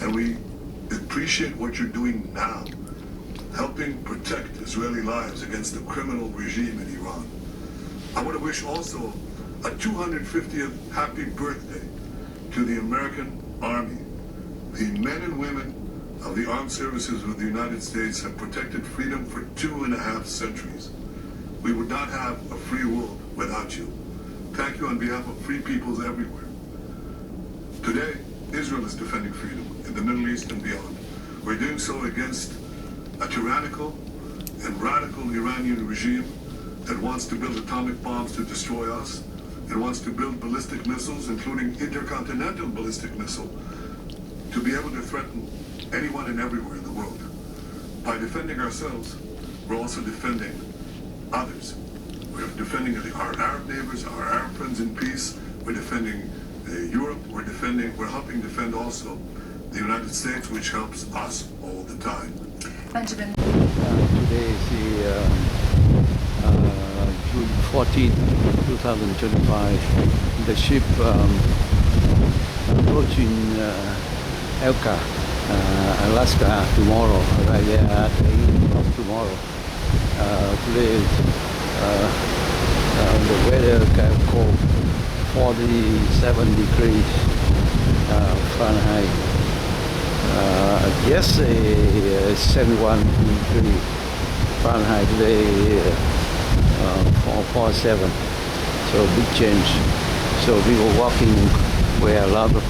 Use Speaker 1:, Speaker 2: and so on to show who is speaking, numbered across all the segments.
Speaker 1: and we appreciate what you're doing now, helping protect Israeli lives against the criminal regime in Iran. I want to wish also a 250th happy birthday to the American Army. The men and women of the armed services of the United States have protected freedom for 2.5 centuries. We would not have a free world without you. Thank you on behalf of free peoples everywhere. Today, Israel is defending freedom in the Middle East and beyond. We're doing so against a tyrannical and radical Iranian regime that wants to build atomic bombs to destroy us and wants to build ballistic missiles, including intercontinental ballistic missile, to be able to threaten anyone and everywhere in the world. By defending ourselves, we're also defending others. We're defending our Arab neighbors, our Arab friends in peace. We're defending Europe. We're helping defend also the United States, which helps us all the time.
Speaker 2: Benjamin.
Speaker 3: Today is the June 14, 2025. The ship approaching Elka, Alaska tomorrow, right there at 8 o'clock tomorrow. Today the weather kind of cold, 47 degrees Fahrenheit. Yesterday 71 degrees Fahrenheit, today 447, so big change. So we were walking where a lot of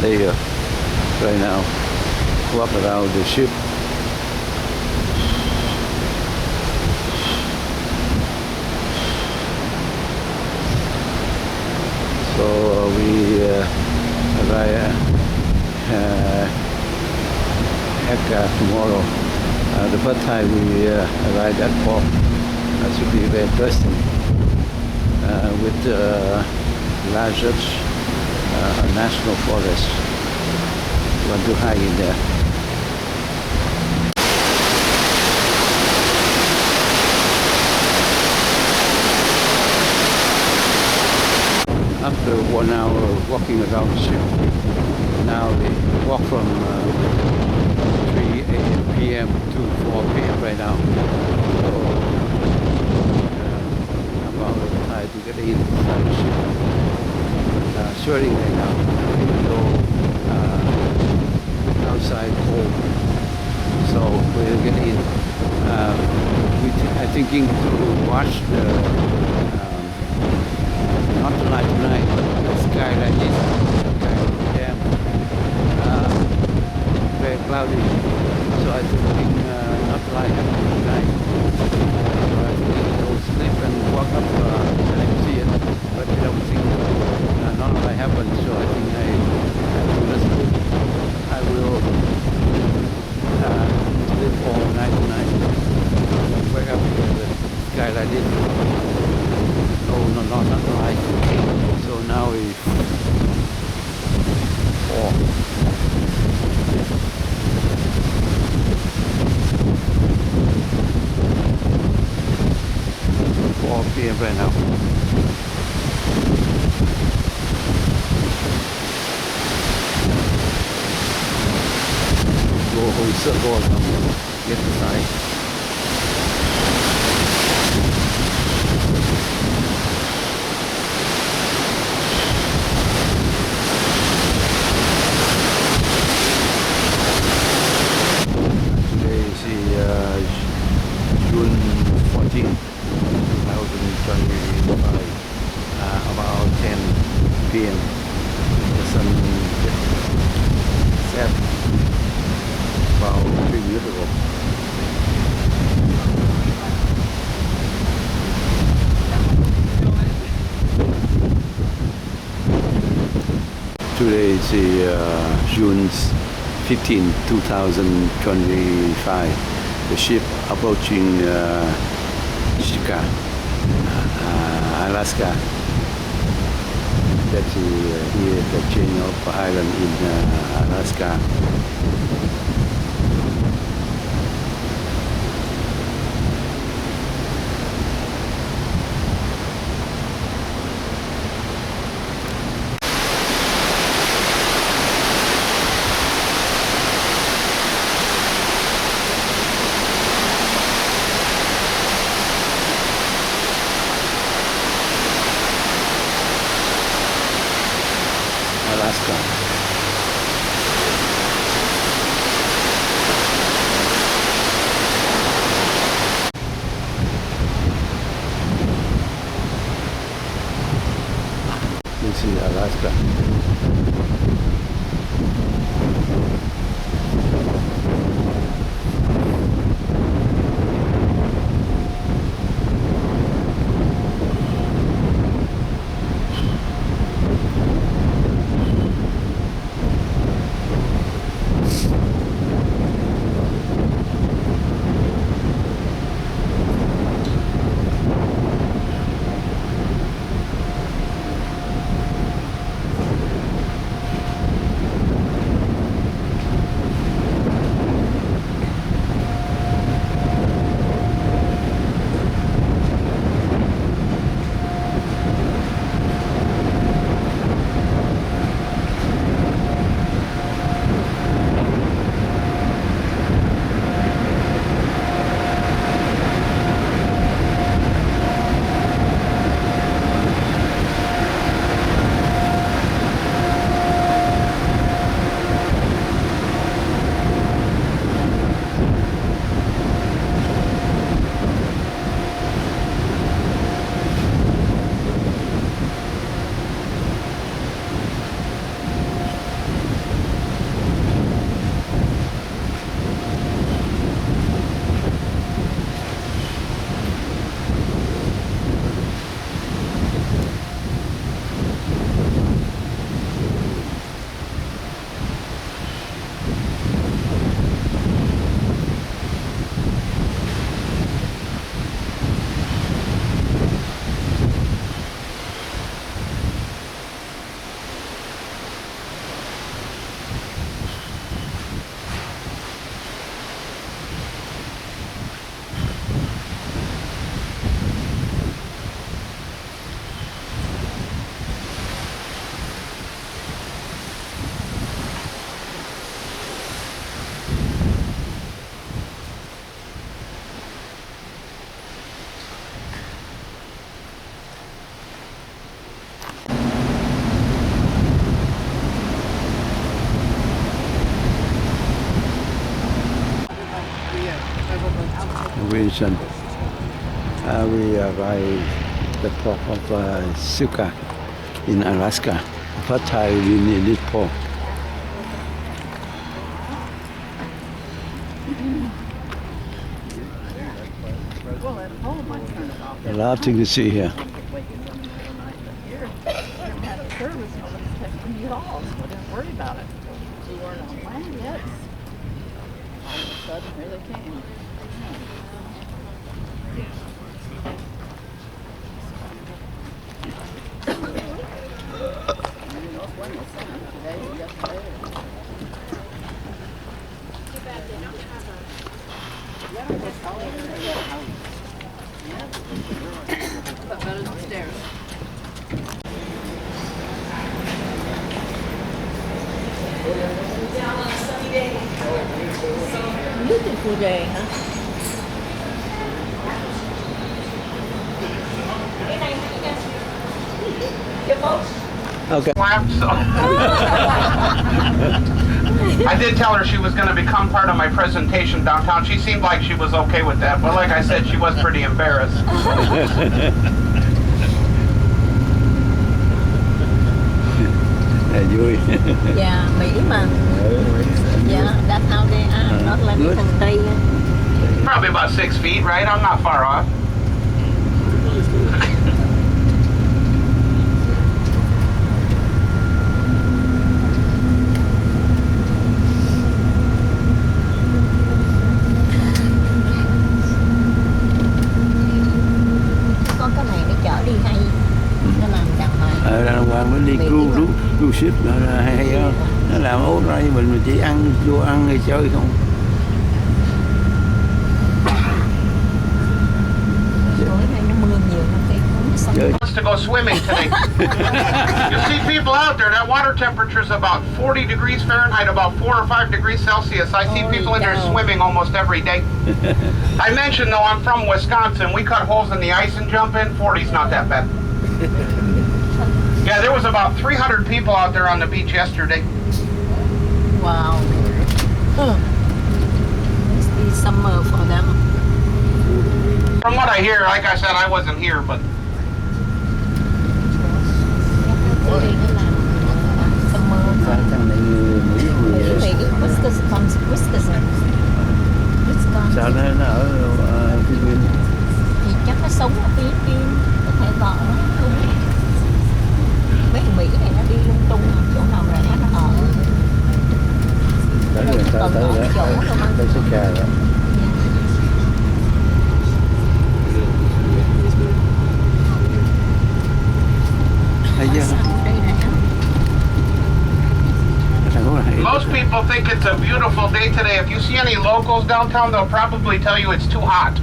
Speaker 3: layer right now, walk around the ship. So we arrive at tomorrow. The first time we arrived at port, should be very interesting with the largest national forest. Want to hide in there. After 1 hour walking around the ship, now we walk from 3 p.m. to 4 p.m. right now. So about the time to get inside the ship. Sweating right now, even though outside cold. So we're getting in. I'm thinking to watch the not tonight, the sky like this, damn, very cloudy, so I think not like tonight. So I think I'll sleep and walk up and see it, but I don't think none of that happened, so I think I will I will sleep all night tonight, wake up with the sky like this. Oh, no, not right. So now we 4 p.m. right now. Go whole circle now. Get inside. June 14, 2025, about 10 p.m. The sun set about 3 minutes ago. Today is June 15, 2025. The ship approaching Sitka, Alaska. That's here the chain of island in Alaska. Alaska. This is Alaska. Region. We arrived at the port of Sitka in Alaska. First time we need this port. A lot of things to see here.
Speaker 2: Here they came. Beautiful day, huh?
Speaker 3: Okay.
Speaker 4: So. I did tell her she was going to become part of my presentation downtown. She seemed like she was okay with that, but like I said, she was pretty embarrassed.
Speaker 3: Vui.
Speaker 2: Dạ, Mỹ mà. Yeah, that's how they are, not like
Speaker 3: Good.
Speaker 2: from Tây.
Speaker 4: Probably about 6 feet, right? I'm not far off.
Speaker 2: Có cái này để chở đi hay. Nó làm đàng hoàng.
Speaker 3: Đàng hoàng mới đi cruise ship là hay đó. Nó làm ốt ra như mình chỉ ăn vô ăn hay chơi không.
Speaker 4: Wants to go swimming today. You see people out there, that water temperature is about 40 degrees Fahrenheit, about 4 or 5 degrees Celsius. I see people in there swimming almost every day. I mentioned though, I'm from Wisconsin. We cut holes in the ice and jump in. 40's not that bad. Yeah, there was about 300 people out there on the beach yesterday.
Speaker 2: Wow. Must be summer for them.
Speaker 4: From what I hear, like I said, I wasn't here, but
Speaker 3: Thằng này người Mỹ
Speaker 2: Wisconsin.
Speaker 3: sao nó ở Philippines.
Speaker 2: Thì chắc nó sống ở Philippines, có thể vợ nó đúng. Mấy người Mỹ này nó đi lung tung, chỗ nào rẻ nó ở.
Speaker 3: Tới Sitka rồi. Thấy chưa?
Speaker 4: most people think it's a beautiful day today. If you see any locals downtown, they'll probably tell you it's too hot.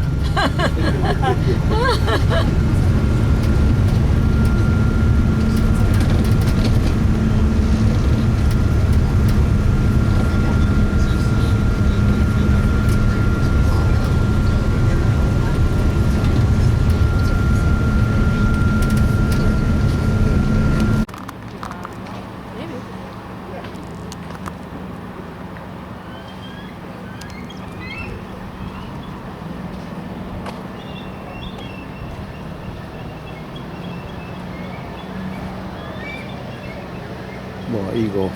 Speaker 3: Bò eagle.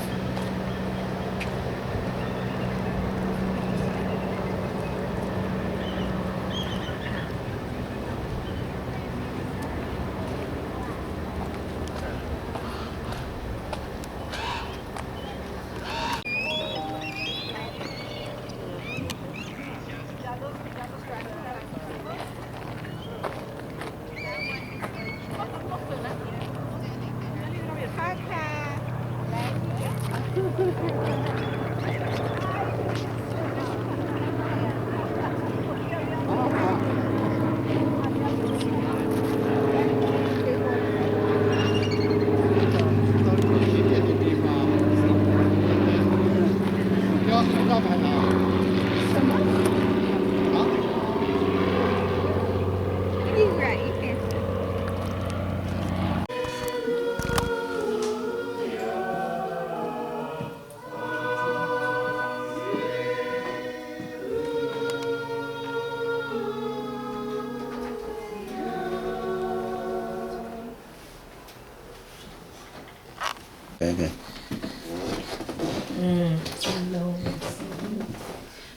Speaker 3: Okay.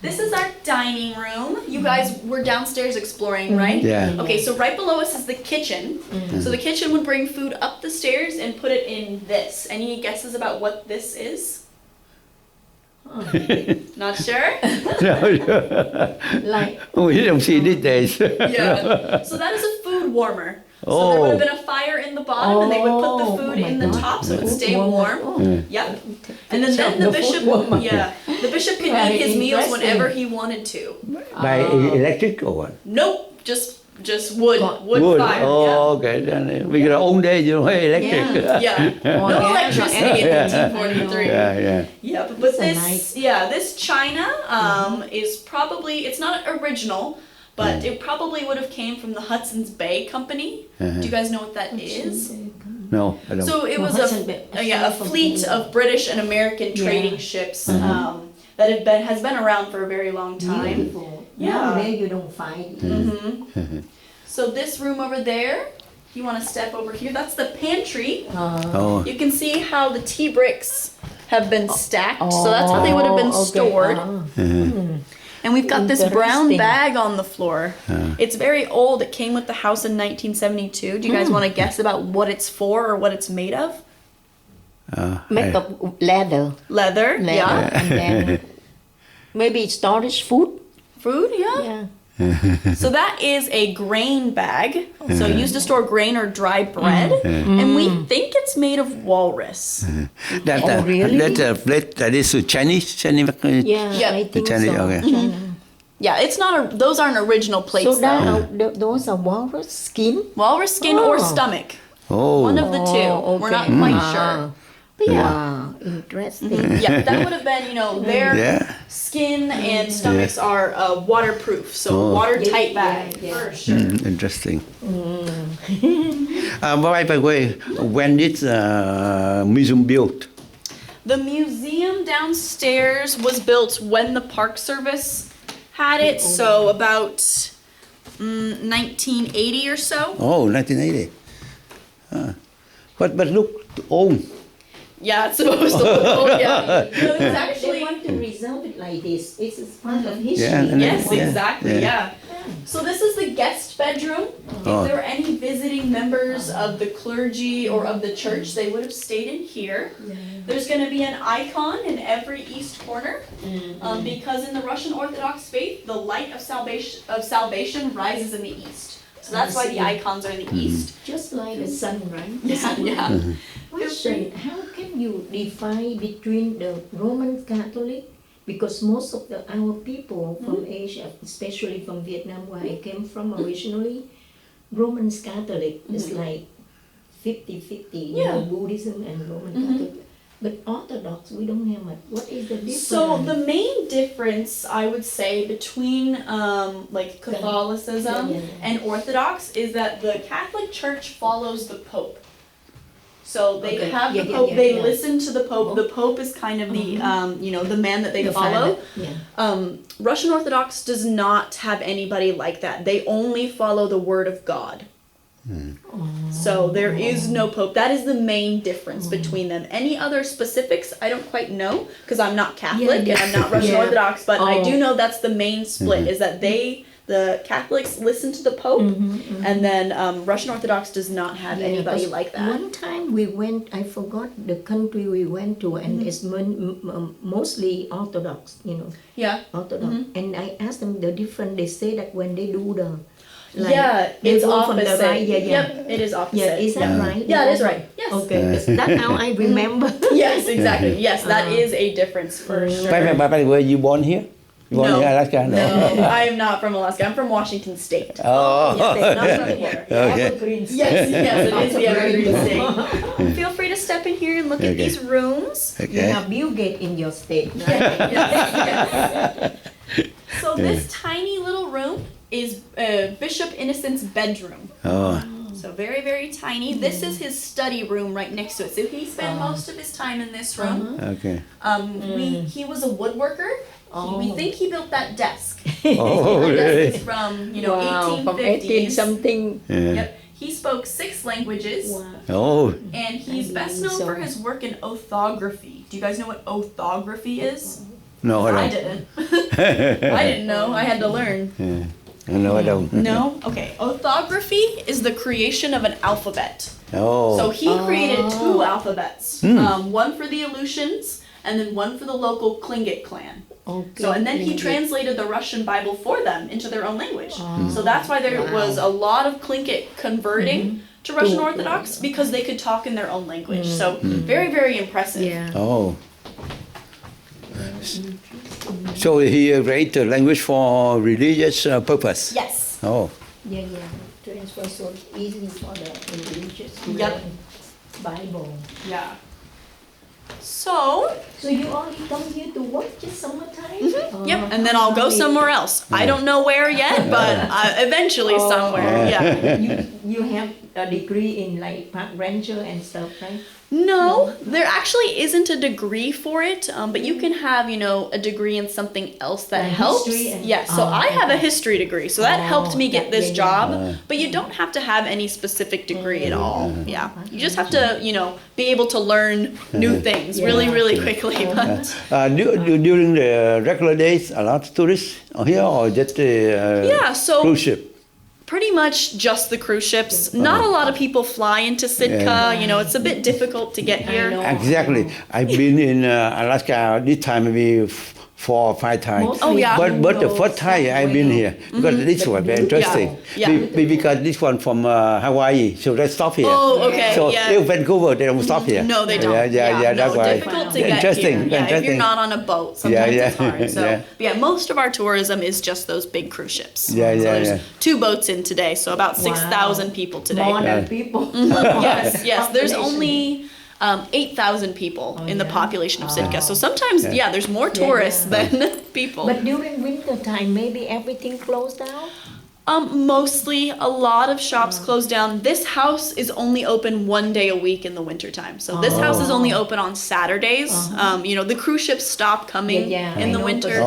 Speaker 5: This is our dining room. You guys were downstairs exploring, right?
Speaker 3: Yeah.
Speaker 5: Okay, so right below us is the kitchen. So the kitchen would bring food up the stairs and put it in this. Any guesses about what this is? Not sure?
Speaker 2: Like,
Speaker 3: We don't see these days.
Speaker 5: Yeah. So that is a food warmer. So there would have been a fire in the bottom and they would put the food in the top so it would stay warm. Yep. And then the bishop, the bishop could eat his meals whenever he wanted to.
Speaker 3: By electric or what?
Speaker 5: Nope, just wood fire.
Speaker 3: Oh, okay. Then we got our own day, you know, electric.
Speaker 5: Yeah. No electricity in 1843.
Speaker 3: Yeah.
Speaker 5: Yeah, but this, this china is probably, it's not original, but it probably would have came from the Hudson's Bay Company. Do you guys know what that is?
Speaker 3: No, I don't.
Speaker 5: So it was a fleet of British and American trading ships that has been around for a very long time.
Speaker 2: beautiful.
Speaker 5: Yeah.
Speaker 2: Nowadays you don't find it.
Speaker 5: So this room over there, you want to step over here, that's the pantry.
Speaker 3: Oh,
Speaker 5: You can see how the tea bricks have been stacked. So that's how they would have been stored. And we've got this brown
Speaker 2: Interesting.
Speaker 5: bag on the floor. It's very old. It came with the house in 1972. Do you guys want to guess about what it's for or what it's made of?
Speaker 2: Make of leather.
Speaker 5: Leather, yeah.
Speaker 2: And then maybe storage food.
Speaker 5: Food, yeah. So that is a grain bag. So used to store grain or dry bread. And we think it's made of walrus.
Speaker 2: Really?
Speaker 3: That's a plate that is Chinese.
Speaker 2: Yeah,
Speaker 5: Yep.
Speaker 2: I think
Speaker 3: Chinese,
Speaker 2: so.
Speaker 3: okay.
Speaker 2: China.
Speaker 5: Yeah, it's not those aren't original plates
Speaker 2: So
Speaker 5: though.
Speaker 2: those are walrus skin?
Speaker 5: Walrus skin or
Speaker 2: Oh.
Speaker 5: stomach.
Speaker 3: Oh,
Speaker 5: One of the two.
Speaker 2: Oh,
Speaker 5: We're not
Speaker 2: okay.
Speaker 5: quite sure.
Speaker 2: Wow, interesting.
Speaker 5: Yeah, that would have been, their
Speaker 3: Yeah.
Speaker 5: skin and stomachs are waterproof, so watertight bag for sure.
Speaker 3: Interesting. By the way, when is museum built?
Speaker 5: The museum downstairs was built when the Park Service had it, so about 1980 or so.
Speaker 3: Oh, 1980. But look old.
Speaker 5: Yeah, it's supposed to look old, yeah. No, it's
Speaker 2: They
Speaker 5: actually,
Speaker 2: want to reserve it like this. It's part of history.
Speaker 3: Yeah, and
Speaker 5: yes,
Speaker 3: Yeah,
Speaker 5: exactly,
Speaker 3: yeah.
Speaker 5: yeah. So this is the guest bedroom. If there were any visiting members of the clergy or of the church, they would have stayed in here. There's going to be an icon in every east corner, because in the Russian Orthodox faith, the light of salvation rises in the east. So that's why the icons are in the east.
Speaker 2: Just like the sun, right?
Speaker 5: Yeah.
Speaker 2: Question, how can you define between the Roman Catholic, because most of our people from Asia, especially from Vietnam where I came from originally, Roman Catholic is like 50-50, Buddhism and Roman Catholic. But Orthodox, we don't have much. What is the difference?
Speaker 5: So the main difference, I would say, between like Catholicism and Orthodox is that the Catholic Church follows the Pope. So they have the Pope. They listen to the Pope. The Pope is kind of the the man that they follow. Russian Orthodox does not have anybody like that. They only follow the Word of God. So there is no Pope. That is the main difference between them. Any other specifics, I don't quite know, because I'm not Catholic and I'm not Russian Orthodox, but I do know that's the main split, is that the Catholics listen to the Pope, and then Russian Orthodox does not have anybody like that.
Speaker 2: One time we went, I forgot the country we went to, and it's mostly Orthodox, Orthodox. And I asked them the difference. They say that when they do the
Speaker 5: it's
Speaker 2: go from the
Speaker 5: opposite.
Speaker 2: right,
Speaker 5: Yep, it is opposite.
Speaker 2: Yeah, is that right?
Speaker 5: Yeah, it is right. Yes.
Speaker 2: Okay, that's how I remember.
Speaker 5: Yes, exactly. Yes, that is a difference for sure.
Speaker 3: By the way, you born here? You born in Alaska?
Speaker 5: No, I am not from Alaska. I'm from Washington State.
Speaker 3: Oh.
Speaker 5: Yes, not from here.
Speaker 3: Okay.
Speaker 5: Yes, it is the evergreen state. Feel free to step in here and look at these rooms.
Speaker 2: You have Bill Gates in your state.
Speaker 5: Yes. So this tiny little room is Bishop Innocent's bedroom. So very, very tiny. This is his study room right next to it. So he spent most of his time in this room.
Speaker 3: Okay.
Speaker 5: He was a woodworker. We think he built that desk.
Speaker 3: Oh,
Speaker 5: That
Speaker 3: really?
Speaker 5: desk is from,
Speaker 2: From
Speaker 5: 1850s.
Speaker 2: something.
Speaker 5: Yep. He spoke 6 languages.
Speaker 3: Oh.
Speaker 5: And he's best known for his work in orthography. Do you guys know what orthography is?
Speaker 3: No,
Speaker 5: I
Speaker 3: I don't.
Speaker 5: didn't. I didn't know. I had to learn.
Speaker 3: No, I don't.
Speaker 5: No? Okay. Orthography is the creation of an alphabet.
Speaker 3: Oh.
Speaker 5: So he created 2 alphabets. One for the Aleutians and then one for the local Tlingit clan.
Speaker 2: Okay.
Speaker 5: So, and then he translated the Russian Bible for them into their own language. So that's why there was a lot of Tlingit converting to Russian Orthodox, because they could talk in their own language. So very, very impressive.
Speaker 2: Yeah.
Speaker 3: Oh. So he created the language for religious purpose?
Speaker 5: Yes.
Speaker 3: Oh.
Speaker 2: Yeah. Transfer so easy for the religious
Speaker 5: Yep.
Speaker 2: Bible.
Speaker 5: Yeah. So,
Speaker 2: you only come here to work just summertime?
Speaker 5: yep, and then I'll go somewhere else. I don't know where yet, but eventually somewhere, yeah.
Speaker 2: You have a degree in like park ranger and stuff, right?
Speaker 5: No, there actually isn't a degree for it, but you can have, a degree in something else that helps. Yeah, so I have a history degree, so that helped me get this job, but you don't have to have any specific degree at all. Yeah, you just have to, be able to learn new things really, really quickly. But
Speaker 3: During the regular days, a lot of tourists are here, or just
Speaker 5: so
Speaker 3: cruise ship?
Speaker 5: pretty much just the cruise ships. Not a lot of people fly into Sitka. It's a bit difficult to get here.
Speaker 3: Exactly. I've been in Alaska this time maybe 4 or 5 times.
Speaker 5: Oh, yeah.
Speaker 3: But the first time I've been here, because this was very interesting.
Speaker 5: Yeah.
Speaker 3: Because this one from Hawaii, so they stop here.
Speaker 5: Oh, okay.
Speaker 3: So
Speaker 5: yeah.
Speaker 3: in Vancouver, they don't stop here.
Speaker 5: No, they don't.
Speaker 3: Yeah, that's
Speaker 5: no,
Speaker 3: why.
Speaker 5: difficult to get
Speaker 3: Interesting.
Speaker 5: here. Yeah, if you're
Speaker 3: Interesting.
Speaker 5: not on a boat, sometimes it's hard. So,
Speaker 3: Yeah.
Speaker 5: but yeah, most of our tourism is just those big cruise ships.
Speaker 3: Yeah,
Speaker 5: so
Speaker 3: yeah,
Speaker 5: there's
Speaker 3: yeah.
Speaker 5: 2 boats in today, so about 6,000 people today.
Speaker 2: More than people.
Speaker 5: Yes. There's only 8,000 people in the
Speaker 2: yeah?
Speaker 5: population of Sitka. So sometimes, there's more tourists than people.
Speaker 2: But during winter time, maybe everything closed down?
Speaker 5: Mostly, a lot of shops close down. This house is only open 1 day a week in the wintertime. So this house is only open on Saturdays. The cruise ships stop coming in the winter.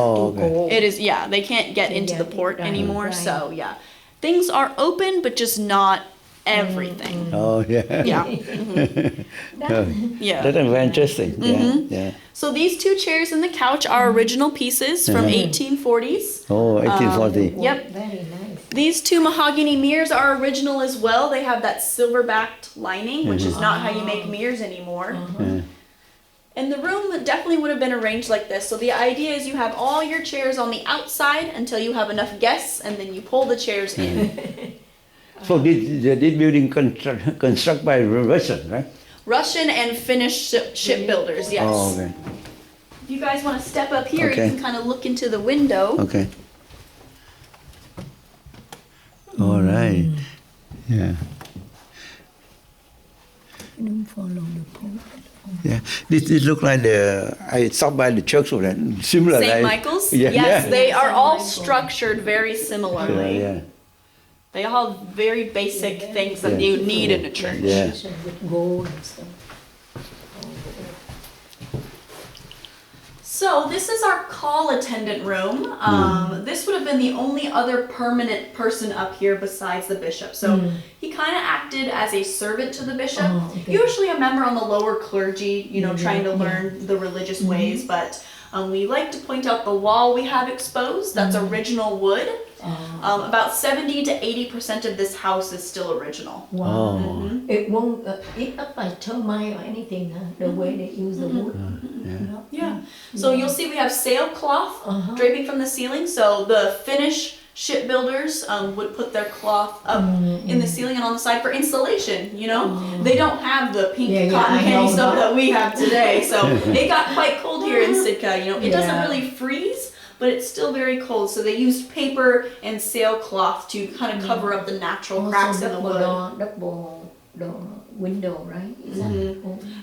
Speaker 5: It is, they can't get into the port anymore.
Speaker 2: Right.
Speaker 5: So, things are open, but just not everything.
Speaker 3: Oh, yeah.
Speaker 5: Yeah.
Speaker 3: That is very interesting. Yeah.
Speaker 5: So these two chairs and the couch are original pieces from 1840s.
Speaker 3: Oh, 1840.
Speaker 5: Yep.
Speaker 2: Very nice.
Speaker 5: These two mahogany mirrors are original as well. They have that silver-backed lining, which is not how you make mirrors anymore. And the room definitely would have been arranged like this. So the idea is you have all your chairs on the outside until you have enough guests, and then you pull the chairs in.
Speaker 3: So this building construct by Russian, right?
Speaker 5: Russian and Finnish shipbuilders, yes.
Speaker 3: Oh, okay.
Speaker 5: If you guys want to step up here,
Speaker 3: Okay.
Speaker 5: you can kind of look into the window.
Speaker 3: Okay. All right. Yeah.
Speaker 2: Don't follow the pole.
Speaker 3: Yeah. This look like I stopped by the church of that. Similar.
Speaker 5: St.
Speaker 3: like-
Speaker 5: Michael's?
Speaker 3: Yeah.
Speaker 5: Yes,
Speaker 3: Yeah.
Speaker 5: they are all structured very similarly.
Speaker 3: Yeah.
Speaker 5: They all have very basic things that you need in a church.
Speaker 3: Yeah.
Speaker 2: With gold and stuff.
Speaker 5: So this is our call attendant room. This would have been the only other permanent person up here besides the bishop. So he kind of acted as a servant to the bishop.
Speaker 2: Oh, okay.
Speaker 5: Usually a member on the lower clergy, trying to learn the religious ways. But we like to point out the wall we have exposed. That's original wood. About 70 to 80% of this house is still original.
Speaker 2: Wow.
Speaker 3: Oh.
Speaker 2: It won't eat up by termite or anything, huh? The way they use the wood. No?
Speaker 5: Yeah. So you'll see we have sailcloth draping from the ceiling. So the Finnish shipbuilders would put their cloth up in the ceiling and on the side for insulation, They don't have the pink cotton candy stuff that we have today. So it got quite cold here in Sitka, It doesn't really freeze, but it's still very cold. So they used paper and sailcloth to kind of cover up the natural cracks in the wood.
Speaker 2: Double door window, right? Is that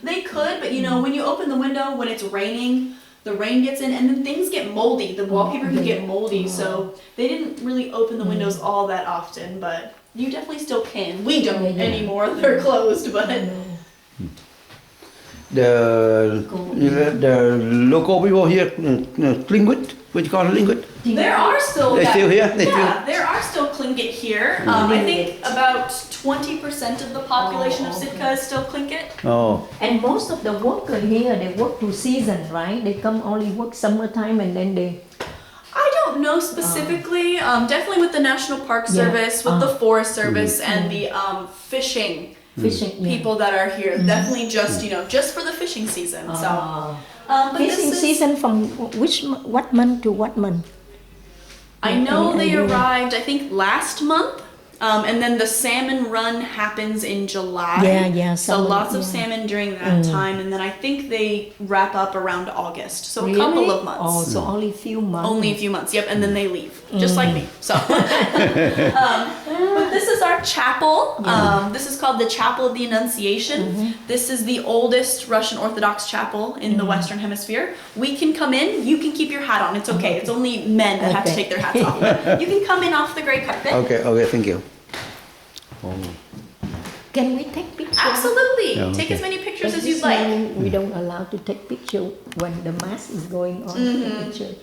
Speaker 5: They could, but when you open the window when it's raining, the rain gets in and then things get moldy. The wallpaper can get moldy, so they didn't really open the windows all that often, but you definitely still can. We don't anymore, they're closed, but...
Speaker 3: The local people here, Klingwood, what you call Klingwood?
Speaker 5: There are still...
Speaker 3: They're still here?
Speaker 5: There are still Tlingit here. I think about 20% of the population of Sitka is still Tlingit.
Speaker 3: Oh.
Speaker 2: And most of the workers here, they work 2 seasons, right? They come only work summertime and then they...
Speaker 5: I don't know specifically. Definitely with the National Park Service, with the Forest Service, and the fishing people that are here. Definitely just for the fishing season. So, but
Speaker 2: Fishing season from what month to what month?
Speaker 5: I know they arrived, I think, last month. And then the salmon run happens in July. So
Speaker 2: salmon,
Speaker 5: lots of salmon during that time. And then I think they wrap up around August. So a couple of months.
Speaker 2: Oh, so only a few months.
Speaker 5: Only a few months, yep, and then they leave, just like me. So, but this is our chapel. This is called the Chapel of the Annunciation. This is the oldest Russian Orthodox chapel in the Western Hemisphere. We can come in. You can keep your hat on. It's okay. It's only men that have to take their hats off. But you can come in off the gray carpet.
Speaker 3: Okay, thank you.
Speaker 2: Can we take pictures?
Speaker 5: Absolutely.
Speaker 3: Yeah,
Speaker 5: Take
Speaker 3: okay.
Speaker 5: as many pictures
Speaker 2: But
Speaker 5: as you'd
Speaker 2: this
Speaker 5: like.
Speaker 2: morning we don't allow to take picture when the mass is going on in the church.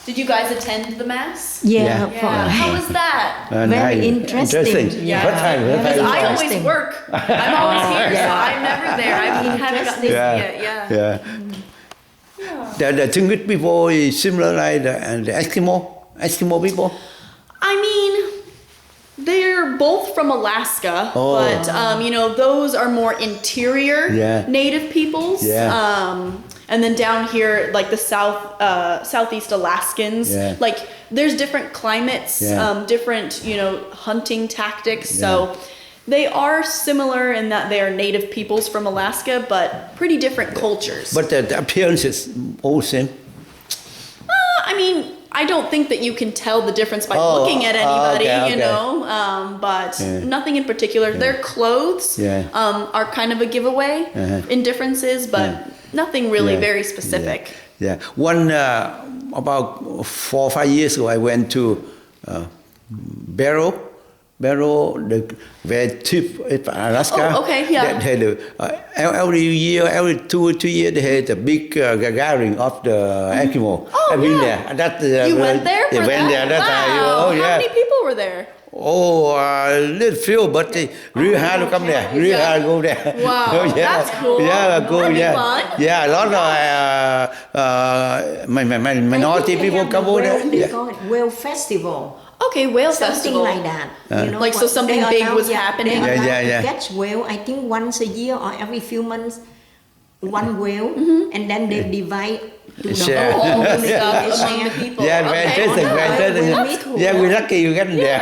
Speaker 5: Did you guys attend the mass?
Speaker 3: Yeah.
Speaker 5: How was that?
Speaker 2: Very interesting.
Speaker 5: Yeah.
Speaker 3: What time?
Speaker 5: Because I always
Speaker 2: Interesting.
Speaker 5: work. I'm always here, so I'm never there. I haven't gotten to see it. Yeah.
Speaker 3: The Tlingit people is similar like the Eskimo people.
Speaker 5: I mean, they're both from Alaska, but those are more interior native peoples. And then down here, like the southeast Alaskans, like there's different climates, different hunting tactics. So they are similar in that they are native peoples from Alaska, but pretty different cultures.
Speaker 3: But the appearance is all same.
Speaker 5: I mean, I don't think that you can tell the difference by looking at anybody,
Speaker 3: okay.
Speaker 5: you know, but nothing in particular. Their clothes are kind of a giveaway in differences, but nothing really very specific.
Speaker 3: Yeah. One, about 4 or 5 years ago, I went to Barrow, the very tip of Alaska.
Speaker 5: Oh, okay, yeah.
Speaker 3: That had every year, every 2 or 3 years, they had a big gathering of the Eskimo.
Speaker 5: Oh,
Speaker 3: I've been
Speaker 5: yeah.
Speaker 3: there.
Speaker 5: You went there
Speaker 3: They
Speaker 5: for
Speaker 3: went
Speaker 5: that?
Speaker 3: there.
Speaker 5: Wow. How many people were there?
Speaker 3: Oh, a little few, but they really hard to come there. Really hard to go there.
Speaker 5: Wow, that's cool.
Speaker 3: Yeah, go.
Speaker 5: That'd be
Speaker 3: Yeah,
Speaker 5: fun.
Speaker 3: yeah. A lot of minority people come over there.
Speaker 2: They
Speaker 3: Yeah.
Speaker 2: call it Whale Festival.
Speaker 5: Okay, whale
Speaker 2: Something
Speaker 5: festival.
Speaker 2: like that. You know,
Speaker 5: Like, so something
Speaker 2: they
Speaker 5: big
Speaker 2: allow-
Speaker 5: was happening?
Speaker 2: They allow
Speaker 3: Yeah.
Speaker 2: to catch whale, I think once a year or every few months, one whale, and then they divide to the
Speaker 3: Share.
Speaker 2: whole
Speaker 5: All the
Speaker 2: community.
Speaker 5: stuff
Speaker 2: They
Speaker 5: among
Speaker 2: share.
Speaker 5: the people.
Speaker 3: Yeah,
Speaker 5: Okay.
Speaker 3: fantastic, fantastic.
Speaker 2: That's cool.
Speaker 3: Yeah, we're lucky you got there.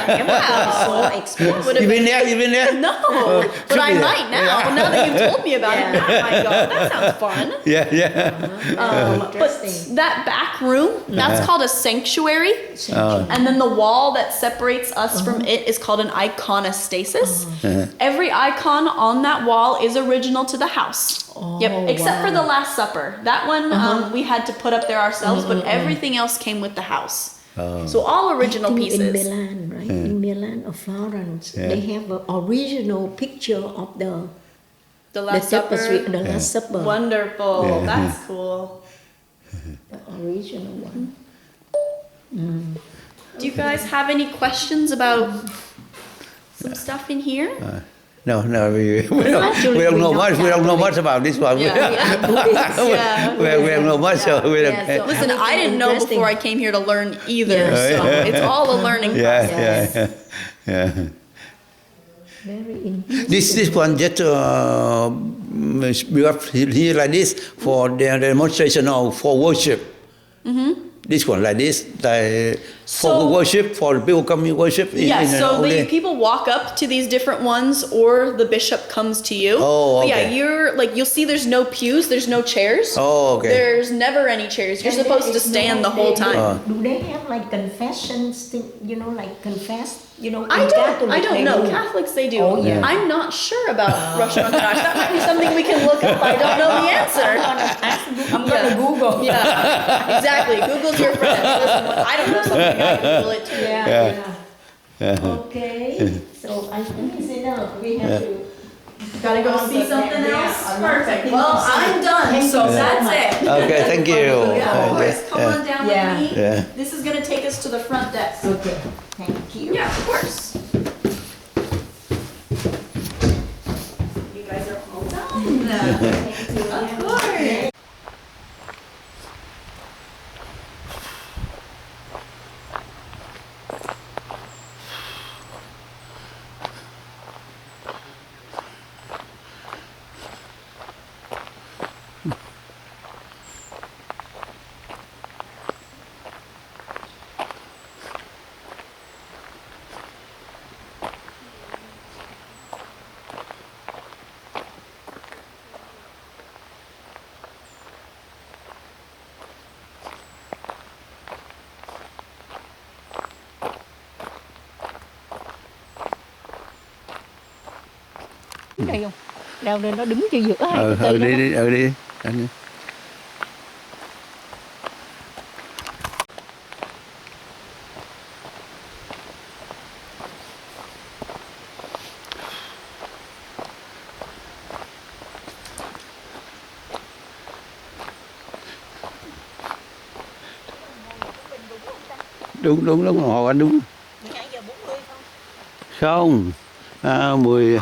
Speaker 2: So expensive.
Speaker 5: Would've
Speaker 3: You been there? You been there?
Speaker 5: No, but I
Speaker 3: be there.
Speaker 5: might now. Now that you've told me about it, oh my god, that sounds fun.
Speaker 3: Yeah.
Speaker 5: But that back room, that's called a sanctuary, and then the wall that separates us from it is called an iconostasis. Every icon on that wall is original to the house. Yep, except for the Last Supper. That one we had to put up there ourselves, but everything else came with the house. So all original
Speaker 2: I think
Speaker 5: pieces.
Speaker 2: in Milan, right? In Milan or Florence, they have an original picture of
Speaker 5: The
Speaker 2: the
Speaker 5: Last Supper.
Speaker 2: tapestry, the Last Supper.
Speaker 5: Wonderful. That's cool.
Speaker 2: The original one.
Speaker 5: Do you guys have any questions about some stuff in here?
Speaker 3: No, we
Speaker 2: Actually,
Speaker 3: don't know
Speaker 2: we
Speaker 3: much. We don't know much about this one.
Speaker 5: Yeah.
Speaker 3: We don't know much. So we don't.
Speaker 2: Yeah, so-
Speaker 5: Listen, I didn't know
Speaker 2: Interesting.
Speaker 5: before I came here to learn either, so it's all a learning process.
Speaker 3: Yeah.
Speaker 2: Very interesting.
Speaker 3: This one just built up here like this for the demonstration or for worship. This one like this, like for
Speaker 5: So-
Speaker 3: worship, for people coming worship.
Speaker 5: Yeah, so
Speaker 3: only.
Speaker 5: people walk up to these different ones, or the bishop comes to you.
Speaker 3: Oh,
Speaker 5: But yeah,
Speaker 3: okay.
Speaker 5: you'll see there's no pews, there's no chairs.
Speaker 3: Oh, okay.
Speaker 5: There's never any chairs. You're supposed to stand the whole time.
Speaker 2: Do they have like confessions thing, you know, like confess, you know?
Speaker 5: I
Speaker 2: in Catholic
Speaker 5: don't
Speaker 2: they
Speaker 5: know.
Speaker 2: do.
Speaker 5: Catholics they do.
Speaker 2: Oh, yeah.
Speaker 5: I'm not sure about Rosh Hashanah. That might be something we can look up. I don't know the answer.
Speaker 2: I'm gonna Google.
Speaker 5: Yeah, exactly. Google's your friend. Listen, when I don't know something, I Google it too.
Speaker 2: Yeah. Okay. So I think it's enough. We have to.
Speaker 5: Gotta go see something else? Perfect. Well, I'm done, so that's it.
Speaker 3: Okay, thank you.
Speaker 5: Yeah, of course. Come on down
Speaker 2: Yeah.
Speaker 5: with me.
Speaker 3: Yeah.
Speaker 5: This is gonna take us to the front desk.
Speaker 2: Okay. Thank you.
Speaker 5: Yeah, of course. You guys are all done. Of course.
Speaker 2: Đây không? Leo lên nó đứng cho giữa hai cái cây
Speaker 3: Đi. Đúng, Hồ Anh đúng. 12 giờ 40 không? Không, 10